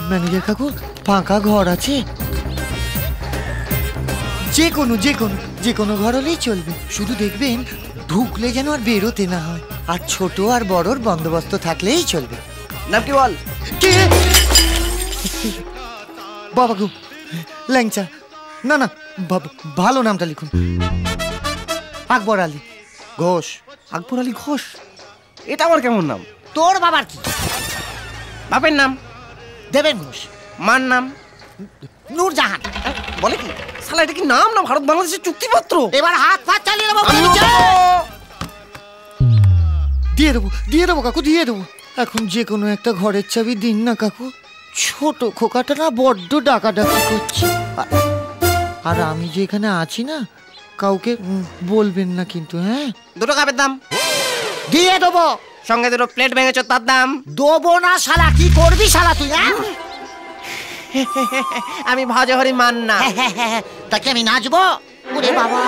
Manager কাকু ফাঁকা ঘর আছে? যে কোনো ঘর হলেই চলবে, শুধু দেখবেন ঢুকলে যেন আর বেরোতে না হয়, আর ছোট আর বড়র বন্দোবস্ত থাকলেই চলবে। নাম কি বল? কে? বাবা গো, ল্যাংচা। না না, ভালো নামটা লিখুন। আকবর আলী ঘোষ। আকবর আলী ঘোষ? এটা আবার কেমন নাম? তোর বাবার কি? বাপের নাম দেবেন ঘোষ। মার নাম নূরজাহান। বলে কি শালা, এটা কি নাম না ভারত বাংলাদেশের চুক্তিপত্র? এবার হাত পা চালিয়ে দেবো। দিয়ে দেবো কাকু, দিয়ে দেবো। এখন যে কোনো একটা ঘরের চাবি দিন না কাকু। ছোট খোকাটা না বড্ড ডাকাডাকি করছে, আর আমি যে এখানে আছি না, কাউকে বলবেন না কিন্তু। হ্যাঁ, দুটো কাপের দাম দিয়ে দেবো। সঙ্গে দুটো প্লেট ভেঙেছ, তার দাম দেবো না শালা। কি করবি শালা তুই? আমি ভজহরি মান না। তাকে আমি নাচবো? ওরে বাবা,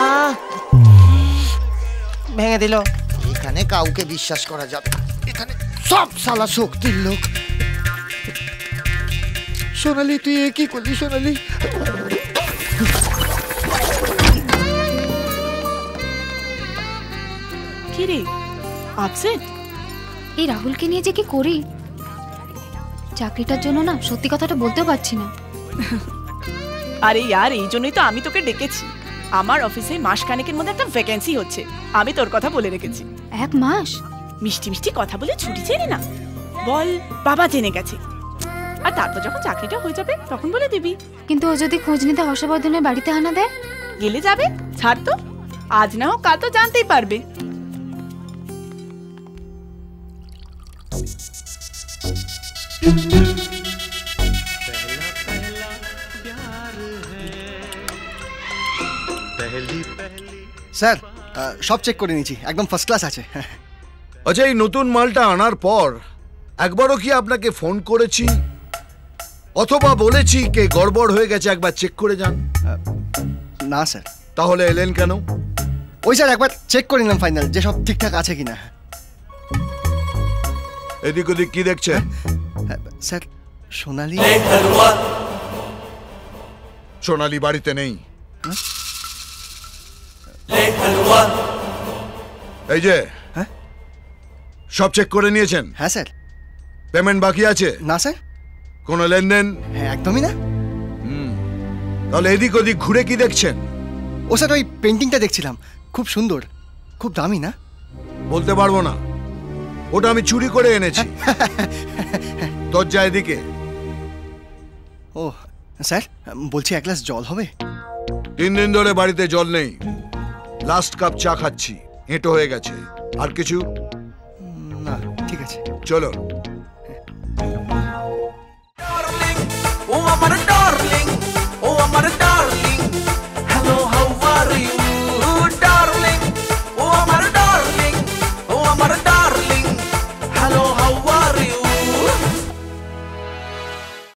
ভেঙে দিল। এখানে কাউকে বিশ্বাস করা যাবে না, এখানে সব শালা শক্তির লোক। সোনালি, তুই কি করলি সোনালি? কি রে আপসেট? এই রাহুলকে নিয়ে যে কি করি, চাকরিটার জন্য না সত্যি কথাটা বলতেও পারছি না। আরে ইয়ার, এই জন্যই তো আমি তোকে ডেকেছি। আমার অফিসে মাসখানেকের মধ্যে একটা ভ্যাকেন্সি হচ্ছে, আমি তোর কথা বলে রেখেছি। 1 মাস? মিষ্টি মিষ্টি কথা বলে ছুটি চেয়ে না, বল বাবা জেনে গেছে, আর তারপর যখন চাকরিটা হয়ে যাবে তখন বলে দিবি। কিন্তু ও যদি খোঁজ নিতে হর্ষবর্ধনের বাড়িতে হানা দেয়? গেলে যাবে, ছাড় তো, আজ না হোক কাল তো জানতেই পারবে। স্যার, সব চেক করে নিয়েছি, একদম ফার্স্ট ক্লাস আছে। আচ্ছা, এই নতুন মালটা আনার পর একবারও কি আপনাকে ফোন করেছি অথবা বলেছি কে গড়বড় হয়ে গেছে একবার চেক করে যান? না স্যার। তাহলে এলেন কেন? ওই স্যার, একবার চেক করে নিলাম ফাইনাল, যে সব ঠিকঠাক আছে কিনা। এদিক ওদিক কি দেখছেন? স্যার, সোনালি। সোনালি বাড়িতে নেই। এই যে, সব চেক করে নিয়েছেন? হ্যাঁ স্যার। পেমেন্ট বাকি আছে? না স্যার। কোনো লেনদেন? হ্যাঁ, একদমই না। তাহলে এদিক ওদিক ঘুরে কি দেখছেন? ও স্যার, ওই পেন্টিংটা দেখছিলাম, খুব সুন্দর, খুব দামি না? বলতে পারবো না, ওটা আমি চুরি করে এনেছি। দরজা এদিকে। ও স্যার, বলছি 1 গ্লাস জল হবে? 3 দিন ধরে বাড়িতে জল নেই, লাস্ট কাপ চা খাচ্ছি, হেঁটো হয়ে গেছে। আর কিছু? না, ঠিক আছে, চলো। ও আমার ডার্লিং, ও আমার ডার্লিং।